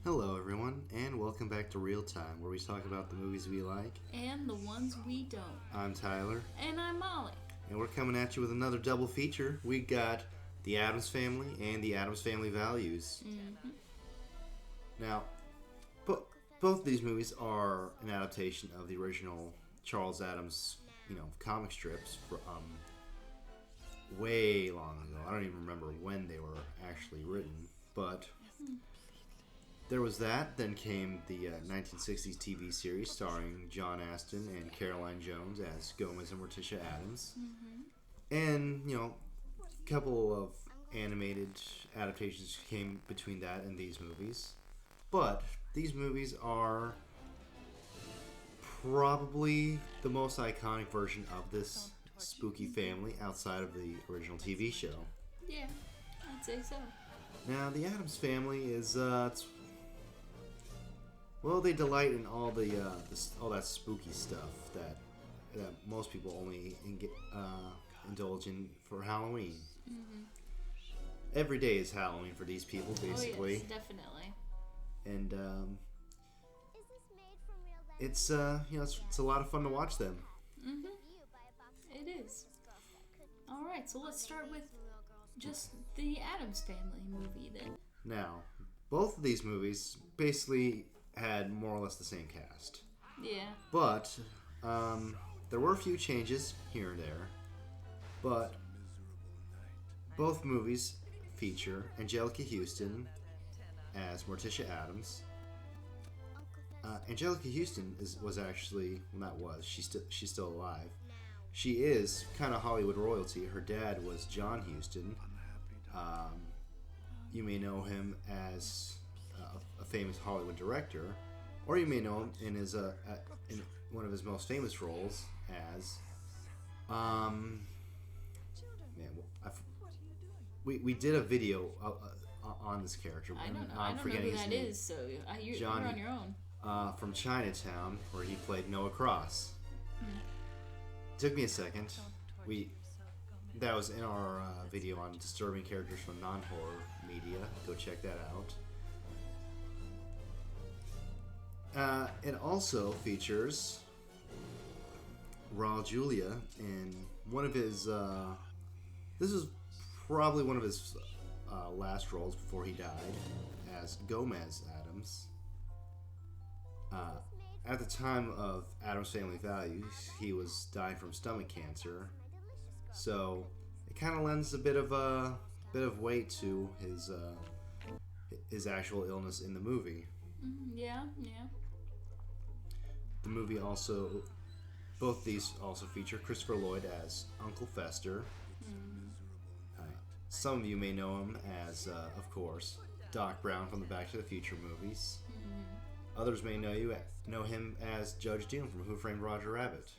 Hello, everyone, and welcome back to Real Time, where we talk about the movies we like. And the ones we don't. I'm Tyler, And I'm Molly. and we're coming at you with another double feature. We got the Addams Family and the Addams Family Values. Mm-hmm. Now, both of these movies are an adaptation of the original Charles Addams, comic strips from way long ago. I don't even remember when they were actually written, but there was that. Then came the 1960s TV series starring John Astin and Caroline Jones as Gomez and Morticia Addams. Mm-hmm. And, a couple of animated adaptations came between that and these movies. But these movies are probably the most iconic version of this spooky family outside of the original TV show. Yeah, I'd say so. Now, the Addams Family is, they delight in all all that spooky stuff that most people only indulge in for Halloween. Mm-hmm. Every day is Halloween for these people, basically. Oh, yes, definitely. And it's a lot of fun to watch them. Mm-hmm. It is. All right, so let's start with just the Addams Family movie then. Now, both of these movies basically had more or less the same cast. Yeah. But there were a few changes here and there. But both movies feature Angelica Houston as Morticia Addams. Angelica Houston was actually, she's still alive. She is kind of Hollywood royalty. Her dad was John Huston. You may know him as a famous Hollywood director, or you may know him in in one of his most famous roles as we did a video on this character. I don't know. I'm I don't know forgetting who his that name. is, so you're John, on your own. From Chinatown, where he played Noah Cross. Took me a second. That was in our video on disturbing characters from non-horror media. Go check that out. It also features Raul Julia in one of his. This is probably one of his last roles before he died, as Gomez Addams. At the time of Addams Family Values, he was dying from stomach cancer, so it kind of lends a bit of weight to his actual illness in the movie. Yeah. The movie both these also feature Christopher Lloyd as Uncle Fester. Some of you may know him as, of course, Doc Brown from the Back to the Future movies. Others may know him as Judge Doom from Who Framed Roger Rabbit.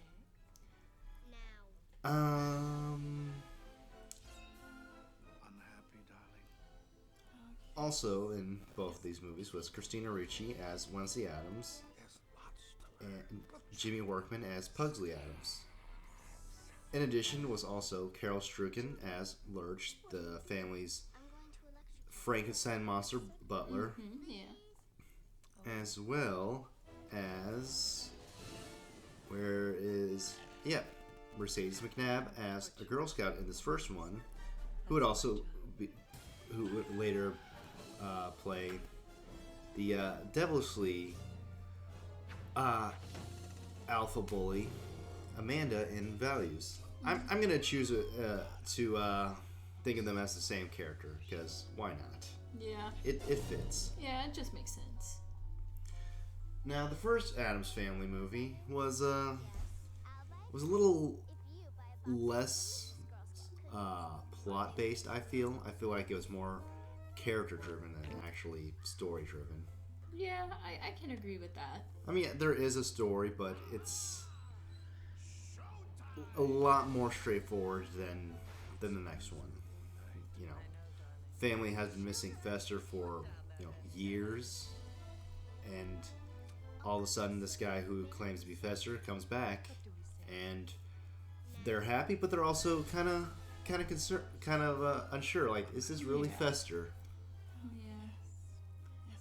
Also in both of these movies was Christina Ricci as Wednesday Addams and Jimmy Workman as Pugsley Addams. In addition was also Carol Strucken as Lurch, the family's Frankenstein monster butler. Yeah. As well as Mercedes McNabb as a Girl Scout in this first one, who would later play the devilishly alpha bully Amanda in Values. I'm gonna choose to think of them as the same character, because why not? Yeah. It fits. Yeah, it just makes sense. Now, the first Addams Family movie was a little less plot based. I feel like it was more character driven than actually story driven. Yeah, I can agree with that. I mean, there is a story, but it's a lot more straightforward than the next one. Family has been missing Fester for years, and all of a sudden, this guy who claims to be Fester comes back, and they're happy, but they're also kind of unsure. Like, is this really Fester? Oh, yeah.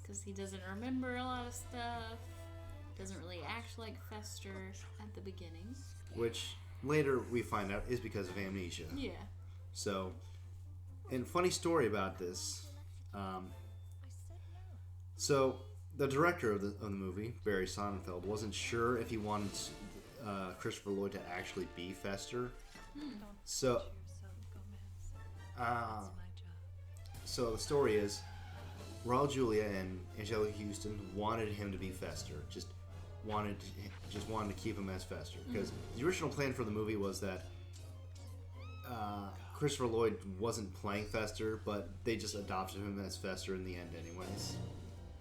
because he doesn't remember a lot of stuff. Doesn't really act like Fester at the beginning. Which later we find out is because of amnesia. Yeah. So, and funny story about this. So the director of the movie, Barry Sonnenfeld, wasn't sure if he wanted Christopher Lloyd to actually be Fester. So, so the story is, Raul Julia and Angelica Houston wanted him to be Fester. Just wanted to keep him as Fester, because the original plan for the movie was that Christopher Lloyd wasn't playing Fester, but they just adopted him as Fester in the end anyways.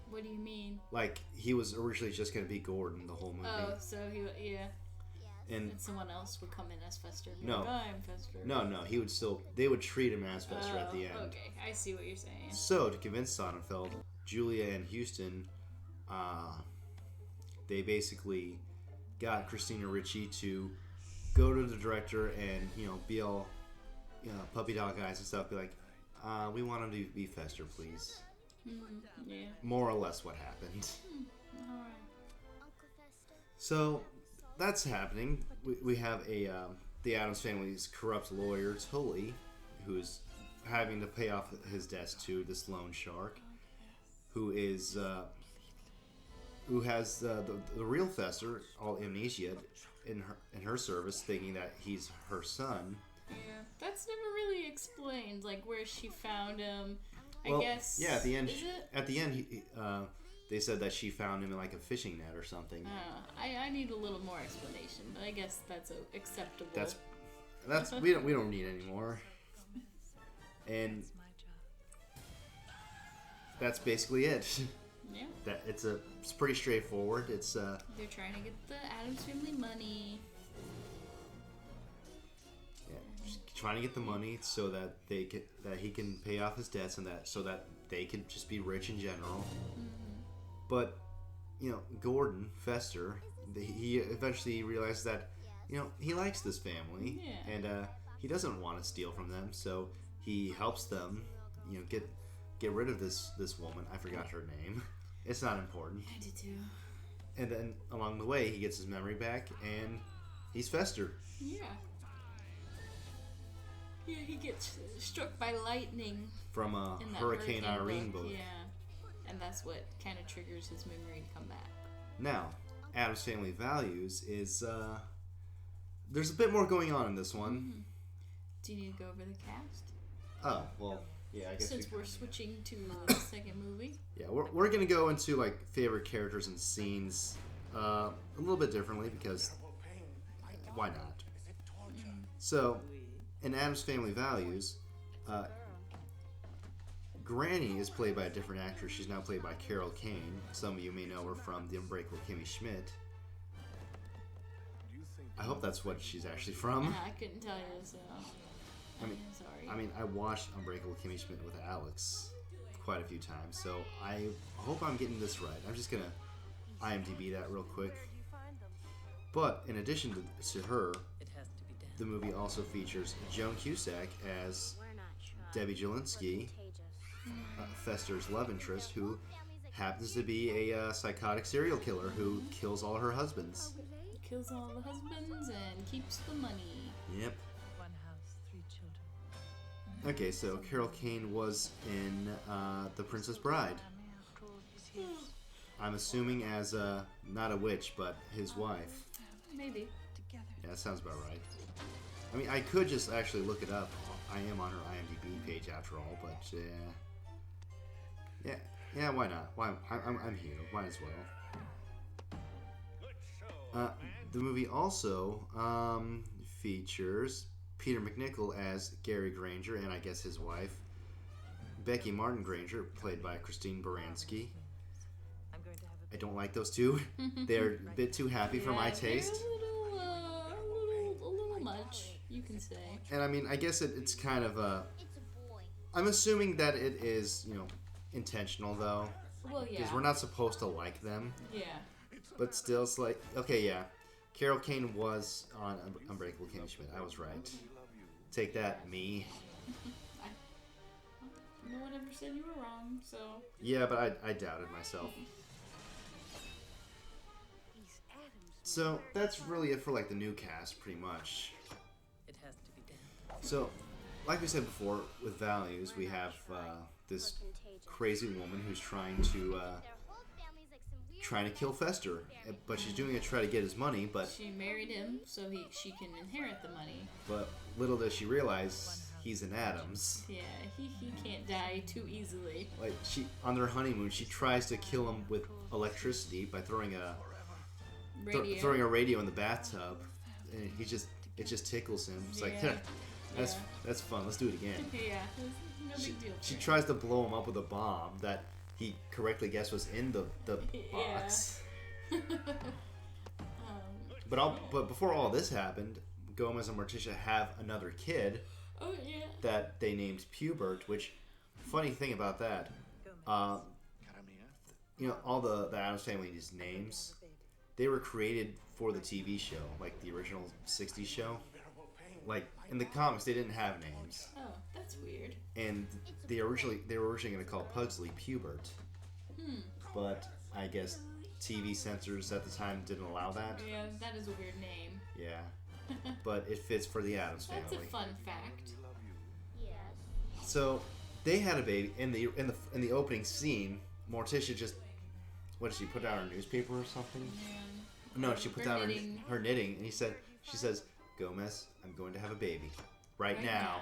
What do you mean? Like, he was originally just going to be Gordon the whole movie. Oh, so yeah. And someone else would come in as Fester. No. Like, I'm Fester. No, he would still... They would treat him as Fester at the end. Okay, I see what you're saying. So, to convince Sonnenfeld, Julia and Houston, they basically got Christina Ricci to go to the director and, be all, puppy dog eyes and stuff, be like, we want him to be Fester, please. Yeah. More or less what happened. Alright. So, that's happening. We have the Addams family's corrupt lawyer, Tully, who's having to pay off his debts to this loan shark, who has the real Fester, all amnesia, in her service, thinking that he's her son. Yeah, that's never really explained, like where she found him. Well, I guess. Yeah, at the end. Is it? At the end, they said that she found him in like a fishing net or something. I need a little more explanation, but I guess that's acceptable. That's we don't need any more. And that's basically it. Yeah. It's pretty straightforward. It's they're trying to get the Addams Family money. Yeah, just trying to get the money so that he can pay off his debts, and so that they can just be rich in general. But Gordon Fester, he eventually realizes that he likes this family, and he doesn't want to steal from them, so he helps them get rid of this woman. I forgot her name. It's not important. I did too. And then along the way, he gets his memory back, and he's Fester. Yeah. Yeah, he gets struck by lightning From a Hurricane Irene book. Yeah. And that's what kind of triggers his memory to come back. Now, Addams Family Values is, there's a bit more going on in this one. Do you need to go over the cast? Oh, well, yeah, I guess Since we're switching to the second movie. Yeah, we're going to go into, like, favorite characters and scenes a little bit differently, because why not? So, in Addams Family Values, Granny is played by a different actress. She's now played by Carol Kane. Some of you may know her from The Unbreakable Kimmy Schmidt. I hope that's what she's actually from. I couldn't tell you, so I'm sorry. I mean, I watched Unbreakable Kimmy Schmidt with Alex quite a few times, so I hope I'm getting this right. I'm just gonna IMDb that real quick. But in addition to her, the movie also features Joan Cusack as Debbie Jelinski, Fester's love interest, who happens to be a psychotic serial killer who kills all her husbands. Kills all the husbands and keeps the money. Yep. One house, 3 children. Okay, so Carol Kane was in The Princess Bride. I'm assuming as not a witch, but his wife. Maybe. Yeah, that sounds about right. I mean, I could just actually look it up. I am on her IMDb page after all, but yeah, why not? Why I'm here. Might as well. The movie also features Peter MacNicol as Gary Granger, and I guess his wife, Becky Martin Granger, played by Christine Baranski. I don't like those two. They're a bit too happy for my taste. A little much, you can say. And I mean, I guess it's kind of I'm assuming that it is, intentional though. Well, yeah. Because we're not supposed to like them. Yeah. But still, it's like, okay, yeah. Carol Kane was on Unbreakable Kimmy Schmidt. I was right. Take that, me. no one ever said you were wrong, so... Yeah, but I doubted myself. So, that's really it for, like, the new cast, pretty much. It has to be done. So, like we said before, with values, we have this crazy woman who's trying to kill Fester, but she's doing it to try to get his money. But she married him so she can inherit the money. But little does she realize he's an Addams. Yeah, he can't die too easily. Like on their honeymoon, she tries to kill him with electricity by throwing a radio in the bathtub, and it just tickles him. It's like, that's fun. Let's do it again. Yeah, no big deal. She tries to blow him up with a bomb that he correctly guessed was in the box. But before all this happened, Gomez and Morticia have another kid. Oh yeah. That they named Pubert. Which, funny thing about that, you know, all the Addams Family's names, they were created for the TV show, like the original '60s show. Like in the comics, they didn't have names. Oh, that's weird. And they were originally going to call Pugsley Pubert. But I guess TV censors at the time didn't allow that. Yeah, that is a weird name. Yeah, but it fits for the Addams Family. That's a fun fact. So they had a baby in the opening scene. Morticia just, what did she put down, her newspaper or something? Yeah. No, she put down her knitting, and she says, Gomez, I'm going to have a baby right now.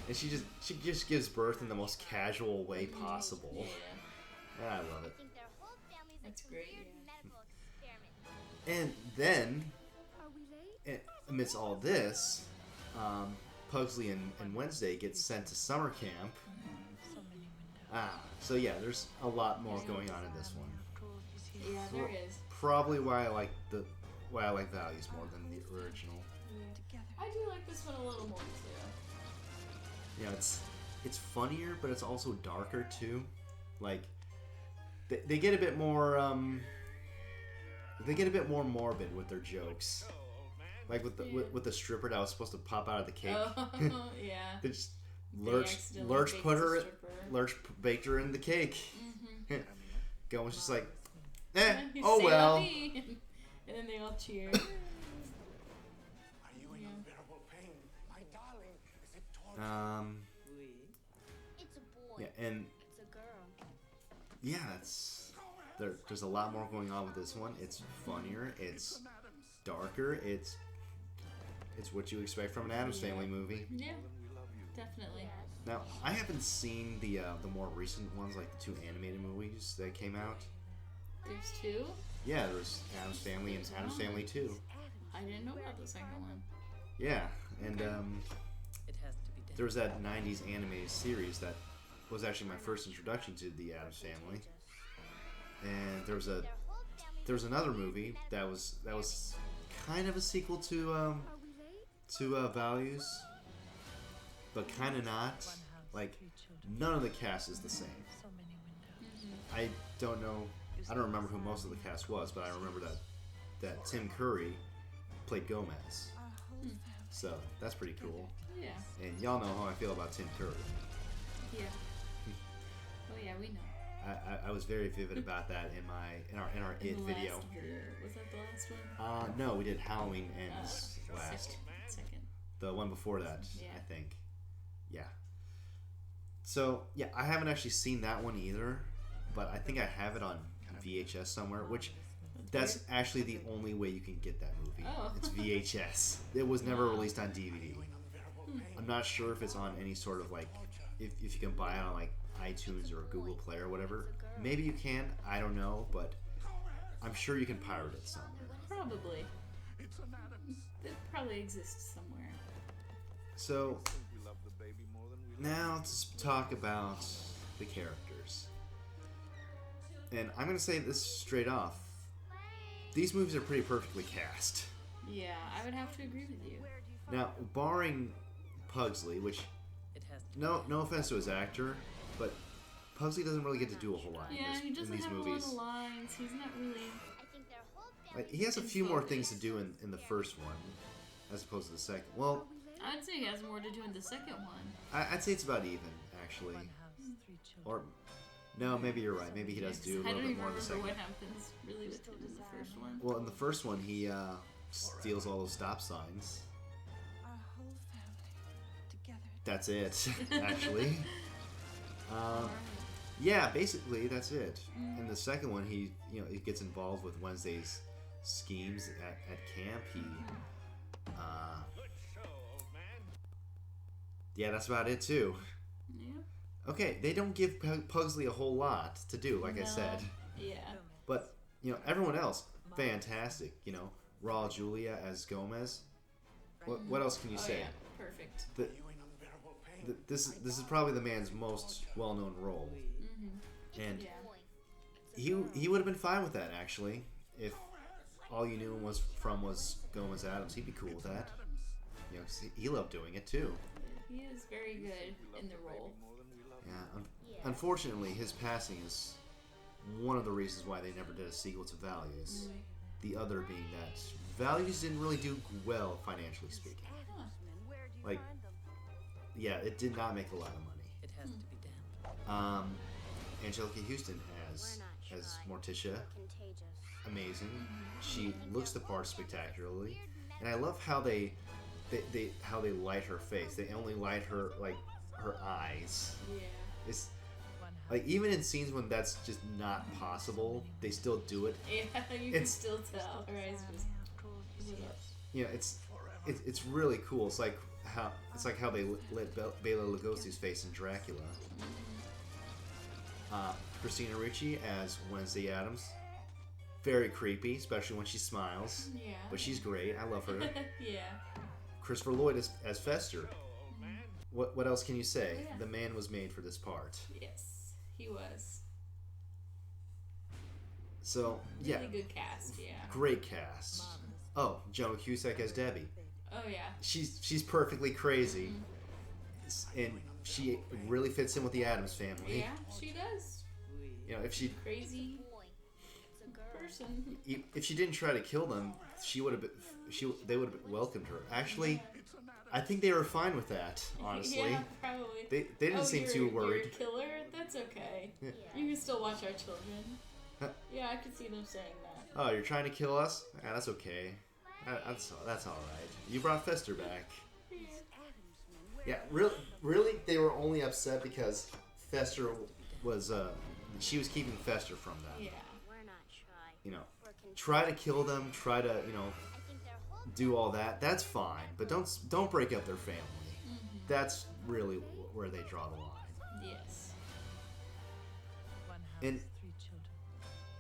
And she just gives birth in the most casual way possible. Yeah. I love it. That's great. Yeah. And then, amidst all this, Pugsley and Wednesday get sent to summer camp. So yeah, there's a lot more going on in this one. Yeah, there is. Probably why I like Values more than the original. Yeah. I do like this one a little more too. Yeah, it's funnier, but it's also darker too. Like they get a bit more morbid with their jokes. Like with the stripper that was supposed to pop out of the cake. Oh, yeah. They just Lurch baked her in the cake. Mm-hmm. Gomer's just like, oh well. And then they all cheer. Are you in unbearable pain, my darling? Is it torture? It's a boy. Yeah, and it's a girl. Yeah, there's a lot more going on with this one. It's funnier. It's darker. It's what you expect from an Addams Family movie. Yeah, definitely. Now, I haven't seen the more recent ones, like the 2 animated movies that came out. There's 2? Yeah, there's Addams Family and Addams Family 2. I didn't know about the second one. Yeah, and It has to be done. there was that 90s animated series that was actually my first introduction to the Addams Family. And there was another movie that was kind of a sequel to Values, but kind of not. Like, none of the cast is the same. I don't remember who most of the cast was, but I remember that Tim Curry played Gomez. So that's pretty cool. Yeah. And y'all know how I feel about Tim Curry. Yeah. Oh yeah, we know. I was very vivid about that in our It video. Was that the last one? No, we did Halloween Ends last. Second. The one before that, Yeah. I think. Yeah. So yeah, I haven't actually seen that one either, but I think I have it on VHS somewhere. Which that's actually the only way you can get that movie. Oh. It's VHS. It was never released on DVD. I'm not sure if it's on any sort of like if you can buy it on like iTunes or Google Play or whatever. Maybe you can. I don't know, but I'm sure you can pirate it somewhere. Probably. It probably exists somewhere. So now let's talk about the characters. And I'm going to say this straight off. These movies are pretty perfectly cast. Yeah, I would have to agree with you. Now, barring Pugsley, which no offense to his actor, but Pugsley doesn't really get to do a whole lot Yeah, he doesn't in these have movies. a lot of lines. He's not really... Like, he has a few more things to do in the first one, as opposed to the second. Well, I'd say he has more to do in the second one. I'd say it's about even, actually. One house, 3 children. Or, no, maybe you're right. Maybe he does do a I little don't bit even more in the remember second. what happens really with him in the first one. Well, in the first one, he steals all those stop signs. Our whole family together. That's it, actually. Yeah, basically that's it. In the second one, he gets involved with Wednesday's schemes at camp. Yeah, that's about it too. Yeah. Okay, they don't give Pugsley a whole lot to do, like I said. Yeah. But everyone else, fantastic. Raul Julia as Gomez. What else can you say? Yeah. Perfect. The, Are you in unbearable pain? this is probably the man's most well-known role, and Yeah. he would have been fine with that actually if all you knew was Gomez Addams. He'd be cool with that. 'Cause he loved doing it too. He is very good in the role. Yeah. Unfortunately, his passing is one of the reasons why they never did a sequel to Values. The other being that Values didn't really do well financially speaking. Like, yeah, it did not make a lot of money. It has to be damned. Angelica Houston as Morticia, amazing. She looks the part spectacularly, and I love how they light her face. They only light her her eyes. Yeah. It's like even in scenes when that's just not possible, they still do it. Yeah, you can still tell. Her eyes just lit up. It's really cool. It's like how they lit Bela Lugosi's face in Dracula. Christina Ricci as Wednesday Addams. Very creepy, especially when she smiles. Yeah. But she's great. I love her. Yeah. Christopher Lloyd as Fester. What else can you say? Yeah. The man was made for this part. Yes, he was. So yeah, Really good cast. Yeah. great cast. Oh, Joan Cusack as Debbie. Oh yeah. She's perfectly crazy, and she really fits in with the Addams family. Yeah, she does. If she Crazy person. if she didn't try to kill them, they would have welcomed her. Actually, I think they were fine with that. Honestly, Yeah, probably. they didn't seem too worried. You're a killer? That's okay. Yeah. You can still watch our children. Huh. Yeah, I could see them saying that. Oh, you're trying to kill us? Yeah, that's okay. That's all right. You brought Fester back. Yeah, really, they were only upset because Fester was she was keeping Fester from them. Yeah. Try to kill them, try to do all that. That's fine, but don't break up their family. That's really where they draw the line. Yes. One house, And 3 children.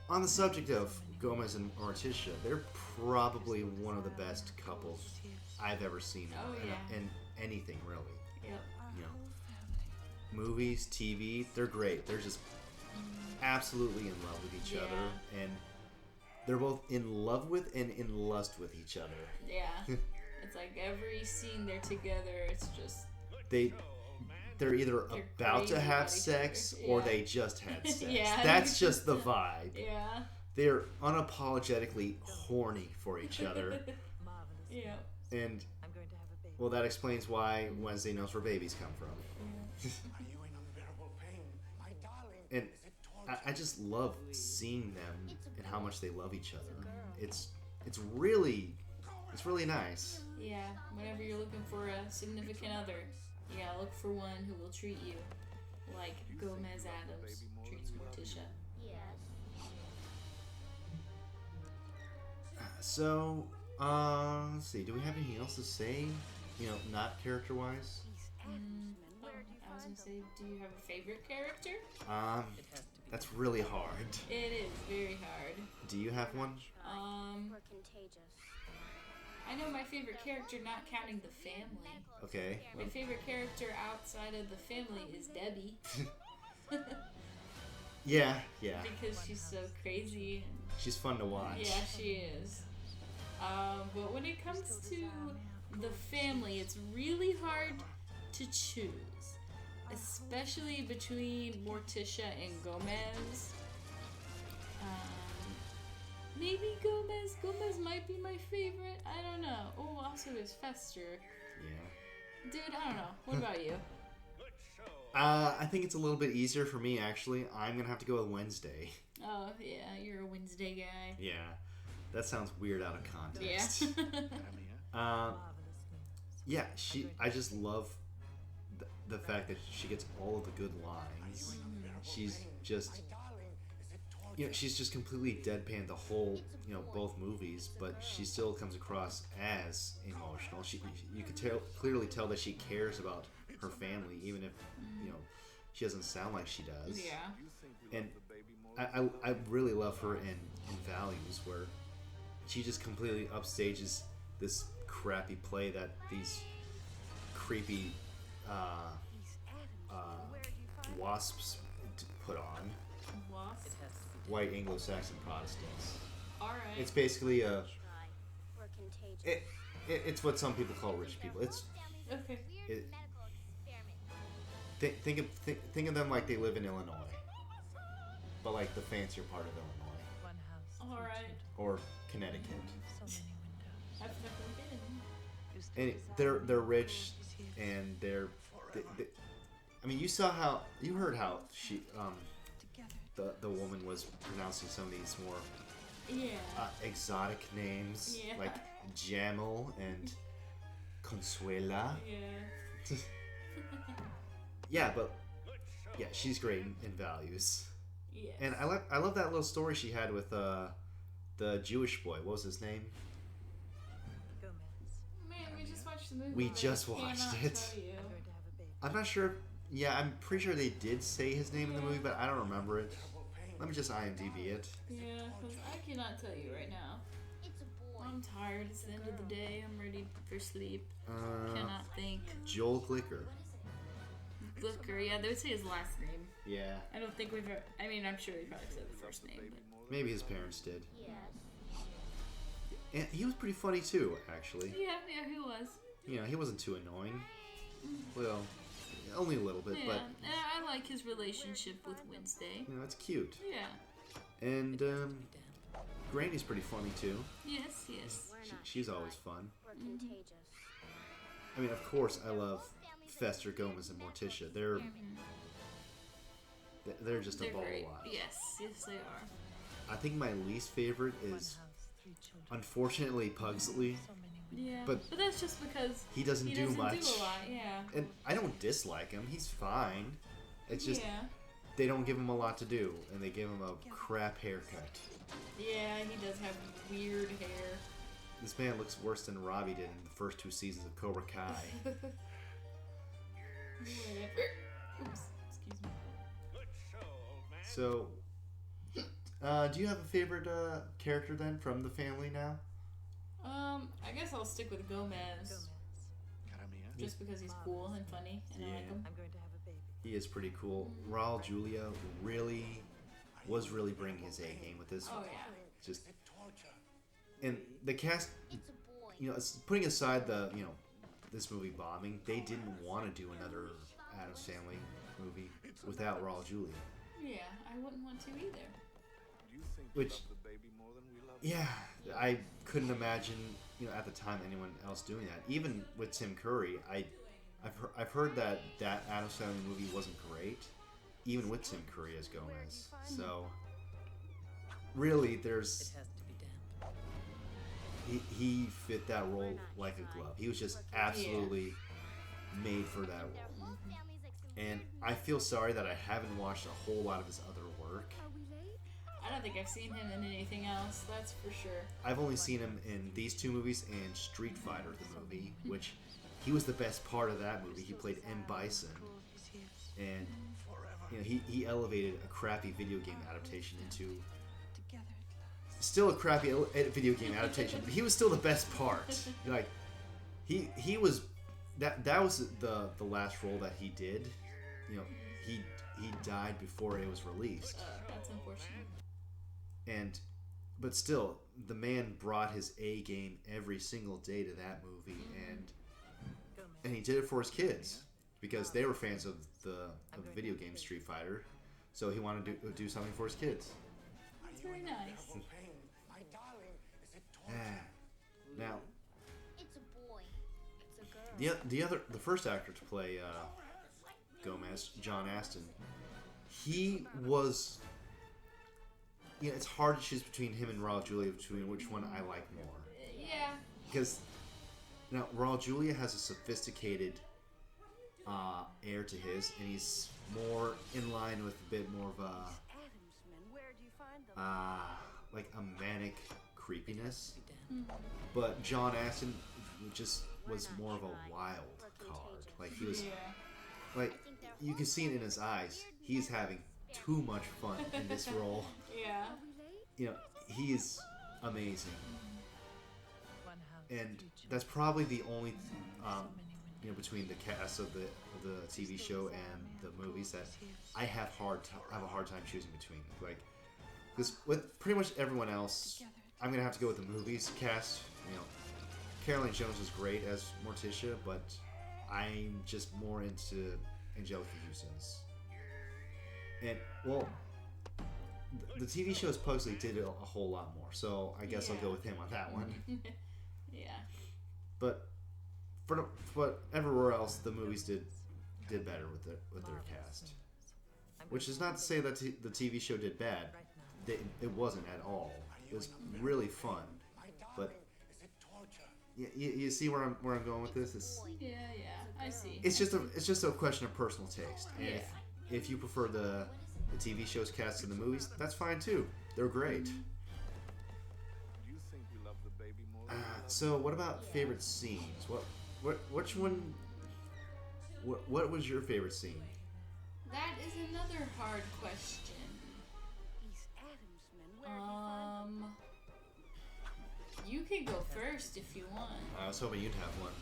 on the subject of Gomez and Morticia, they're probably one of the best couples I've ever seen Oh, yeah. in anything really. Yep. You know, movies, TV, they're great. They're just absolutely in love with each Yeah. other, and they're both in love with and in lust with each other. Yeah. It's like every scene they're together, it's just They're either They're about to crazy have about each sex other. or Yeah. they just had sex. Yeah, That's you just the vibe. yeah. They're unapologetically horny for each other. Marvelous. Yeah. And, I'm going to have a baby. well, that explains why Wednesday knows where babies come from. Are you in unbearable pain? My darling, And is it torture? I just love seeing them and how much they love each other. It's really nice. Yeah. Whenever you're looking for a significant other, you gotta look for one who will treat you like Gomez Addams treats Morticia. So, let's see. Do we have anything else to say? Not character-wise? Oh, I was gonna say, do you have a favorite character? It has to be That's really hard. It is very hard. Do you have one? I know my favorite character, not counting the family. Okay. My favorite character outside of the family is Debbie. Yeah. Because she's so crazy. She's fun to watch. Yeah, she is. But when it comes to the family, it's really hard to choose. Especially between Morticia and Gomez. Maybe Gomez. Gomez might be my favorite. I don't know. Oh, also there's Fester. Yeah. Dude, I don't know. What about you? I think it's a little bit easier for me, actually. I'm gonna have to go with Wednesday. Oh, yeah, you're a Wednesday guy. Yeah, that sounds weird out of Yeah. context. Marvelous news. Yeah, I just love the fact that she gets all of the good lines. She's just, she's just completely deadpan the whole, both movies, but she still comes across as emotional. You could clearly tell that she cares about her family, even if, she doesn't sound like she does. Yeah. And I really love her in Values, where she just completely upstages this crappy play that these creepy wasps put on. Wasp. It has to be White Anglo-Saxon Protestants. Alright. It's basically We're contagious. it's what some people call rich people. It's Okay. it, think of them like they live in Illinois, but like the fancier part of Illinois one house. All right. or Connecticut. So many windows. I've never been. You And stay they're rich, and they I mean, you heard how she together. the woman was pronouncing some of these more Yeah. exotic names Yeah. like Jamel and Consuela. Yeah. Yeah, but yeah, she's great in Values. Yes. And I love that little story she had with the Jewish boy. What was his name? Gomez. Man, we just watched the movie. We but just I watched cannot it. tell you. I'm going to have a baby. I'm not sure. Yeah, I'm pretty sure they did say his name in the movie, but I don't remember it. Let me just IMDb it. Yeah, because I cannot tell you right now. It's a boy. I'm tired. It's the end of the day. I'm ready for sleep. Cannot think. Joel Glicker. Booker. Yeah, they would say his last name. Yeah, I don't think we've ever. I mean, I'm sure he probably said the first name. But maybe his parents did. Yes. And he was pretty funny too, actually. yeah, he was. He wasn't too annoying. Well, only a little bit, Yeah, but and I like his relationship with Wednesday. it's cute. Yeah. And Granny's pretty funny too. Yes, yes. She's always fun. We're contagious. I mean, of course, I love Fester, Gomez, and Morticia. They're just a They're ball great. of wax. Yes, yes, they are. I think my least favorite One is, house, 3 children. unfortunately, Pugsley. So many windows. Yeah. But that's just because He doesn't he do doesn't much. do a lot. Yeah. And I don't dislike him. He's fine. It's just Yeah. they don't give him a lot to do, and they give him a crap haircut. Yeah, he does have weird hair. This man looks worse than Robbie did in the first 2 seasons of Cobra Kai. Whatever. Oops. Excuse me. So, do you have a favorite character then from the family now? I guess I'll stick with Gomez. Gomez. Just because he's cool and funny, and I like him. I'm going to have a baby. He is pretty cool. Raul Julia was really bringing his A game with this. Oh yeah. Just and the cast, It's a boy. putting aside the this movie bombing, they didn't want to do another Addams Family movie without Raul Julia. Yeah, I wouldn't want to either. Which, yeah, I couldn't imagine, at the time anyone else doing that. Even with Tim Curry, I've heard that Addams Family movie wasn't great, even with Tim Curry as Gomez. So, really, It there's has to be damp. he fit that role like a glove. He was just absolutely made for that Their role. whole family's like And I feel sorry that I haven't watched a whole lot of his other work. Are we late? I don't think I've seen him in anything else. That's for sure. I've only seen him in these 2 movies and Street Fighter, the movie, which he was the best part of that movie. He played M. Bison, and he elevated a crappy video game adaptation into Together at last. still a crappy video game adaptation, but he was still the best part. Like he was that was the last role that he did. He died before it was released. That's unfortunate. But still, the man brought his A game every single day to that movie, and he did it for his kids because they were fans of the video game Street Fighter, so he wanted to do something for his kids. That's very nice. It's a boy. It's a girl. the first actor to play Gomez, John Astin, he was. Yeah, it's hard to choose between him and Raul Julia between which one I like more. Yeah. Because now Raul Julia has a sophisticated air to his, and he's more in line with a bit more of a Addams men, where do you find them? like a manic creepiness. But John Astin just was more of a wild card. Like he was, like you can see it in his eyes. He's having too much fun in this role. Yeah. You know, he is amazing, and that's probably the only, between the cast of the TV show and the movies that I have a hard time choosing between. Like, because with pretty much everyone else, I'm gonna have to go with the movies cast. You know, Caroline Jones is great as Morticia, but I'm just more into Angelica Houston's. And well, the TV shows Pugsley did a whole lot more, so I guess I'll go with him on that one. Yeah. But but everywhere else, the movies did better with their cast. Which is not to say that the TV show did bad. It wasn't at all. It was really fun, but you see where I'm going with this? Yeah, I see. It's just a question of personal taste. And if you prefer the TV shows cast to the movies, that's fine too. They're great. So what about favorite scenes? Which one? What was your favorite scene? That is another hard question. These Addams men, where do you find them? You can go first if you want. I was hoping you'd have one.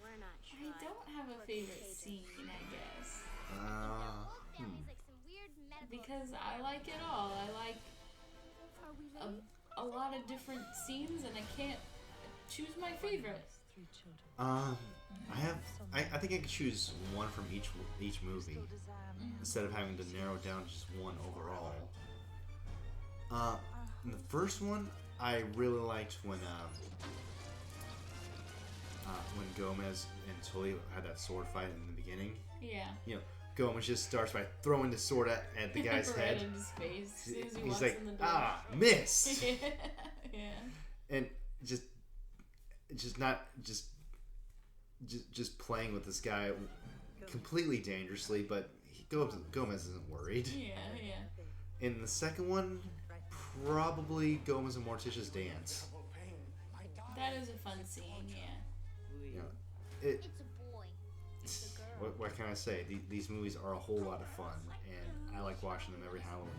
We're not I sure. don't have a favorite scene, I guess. Family's like some weird medical Because I like it all. I like Are we late? a lot of different scenes, and I can't choose my favorite. I think I could choose one from each movie instead of having to narrow down just one overall. In the first one, I really liked when Gomez and Tully had that sword fight in the beginning. Yeah. You know, Gomez just starts by throwing the sword at the guy's right head. in his face. As soon as he He's walks like, in the door. miss! Yeah. And just playing with this guy completely dangerously, but Gomez isn't worried. Yeah. In the second one, probably Gomez and Morticia's dance. That is a fun scene, yeah. You know, It's a boy. It's a girl. what can I say? These movies are a whole lot of fun, and I like watching them every Halloween.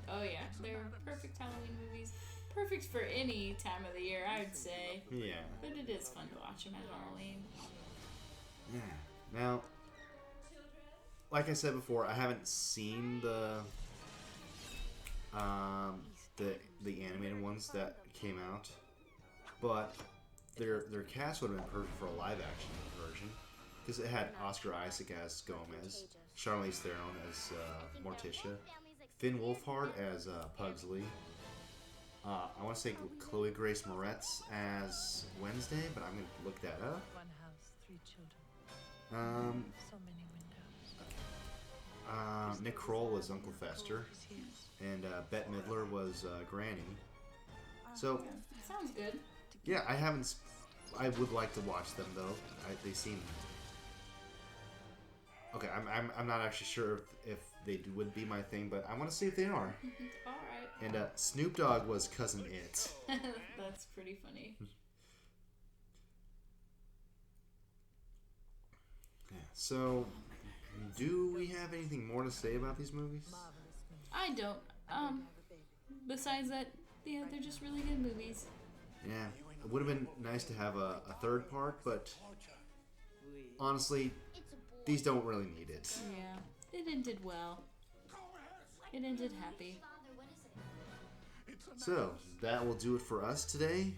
Oh yeah, they're perfect Halloween movies. Perfect for any time of the year, I would say. Yeah. But it is fun to watch them at Halloween. Yeah. Now, like I said before, I haven't seen the animated ones that came out, but their cast would have been perfect for a live action version because it had Oscar Isaac as Gomez, Charlize Theron as Morticia, Finn Wolfhard as Pugsley. I want to say Chloe Grace Moretz as Wednesday, but I'm going to look that up. One house, 3 children. So many windows. Nick Kroll was Uncle Fester, and Bette Midler was Granny. So, Sounds good. yeah, I would like to watch them though. They seem okay. I'm not actually sure if they would be my thing, but I want to see if they are. Alright. And Snoop Dogg was Cousin It. That's pretty funny. Yeah. So, do we have anything more to say about these movies? I don't. Besides that, yeah, they're just really good movies. Yeah, it would have been nice to have a third part, but honestly, these don't really need it. Yeah. It ended well. It ended happy. So, that will do it for us today.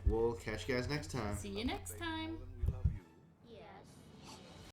We'll catch you guys next time. See you next time.